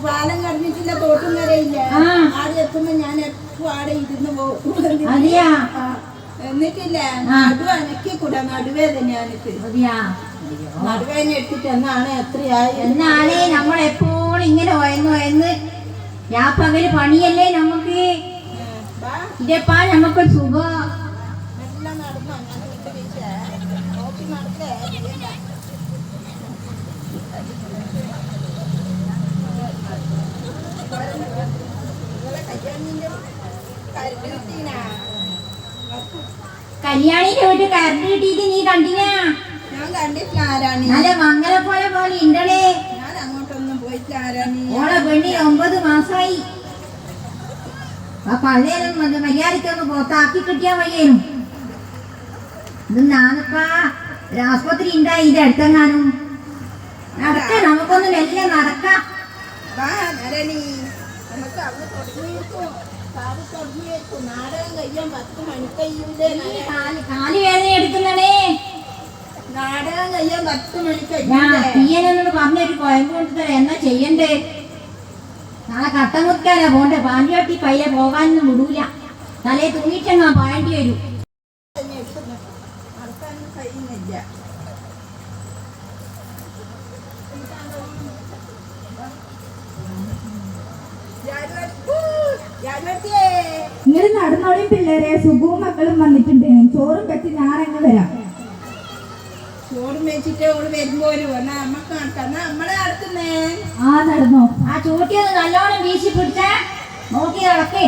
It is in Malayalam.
പാലം കടന്നിട്ടില്ല തോട്ടും വരെയില്ല ആടെ എത്തുമ്പോ ഞാൻ എപ്പോ ആടെ ഇരുന്ന് പോകും എന്നിട്ടില്ല നടു അനക്കി കൂടാ നടുവേദനയാനിക്ക് നടുവേദന എടുത്തിട്ട് എന്നാണ് എത്രയായി എന്നാലേ നമ്മളെപ്പോഴും ഇങ്ങനെ ഒയന്ന് പകല് പണിയല്ലേ നമുക്ക് ഇതപ്പാ നമുക്കൊരു സുഖം എല്ലാം നടന്നോ ഞാൻ നോക്കി നടക്കേ കല്യാണിന്റെ വീട്ടിൽ കറണ്ട് കിട്ടിയിട്ട് നീ കണ്ടിനാ? ഞാൻ കണ്ടിട്ടില്ല ആരാണി. നല്ല മംഗല പോലെ ഉണ്ടേ. ഞാൻ അങ്ങോട്ടൊന്നും പോയിട്ടില്ല ആരാണി. ഓളെ പെണ്ണി 9 മാസമായി. ആ പള്ളേലും മര്യാദക്കൊന്ന് പുറത്താക്കി കിട്ടിയാ വയ്യേനും. ഇത് ഞാനിപ്പാ ആസ്പത്രി ഉണ്ടായി ഇത് അടുത്തെങ്ങാനും നടക്ക നമുക്കൊന്ന് മെല്ലെ നടക്കാം. കാല് വേദന എടുക്കുന്നേ നാടകം കഴിയാൻ 10 മണിക്ക് തീയനോട് പറഞ്ഞൊരു കോയമ്പ് കൊടുത്തരാ എന്നാ ചെയ്യണ്ടേ? നാളെ കട്ട മുറിക്കാനാ പോണ്ടേ. പാഞ്ചോട്ടി പയ്യെ പോകാനൊന്നും വിടൂല. തലേ തൂങ്ങിട്ടെങ്ങാ പോയേണ്ടി വരും. ഇങ്ങനെ നടന്നോളിയും പിള്ളേരെ. സുഖവും മക്കളും വന്നിട്ടുണ്ട്. ചോറും വെച്ച് ഞാനങ്ങ് വരാം. ചോറും വെച്ചിട്ട് ഓള് വരുമ്പോ നമ്മളെ നടക്കുന്നേ. നടന്നോ? ആ ചൂട്ടിയൊന്ന് നല്ലോണം വീശി പിടിച്ചാ നോക്കി നടക്കേ.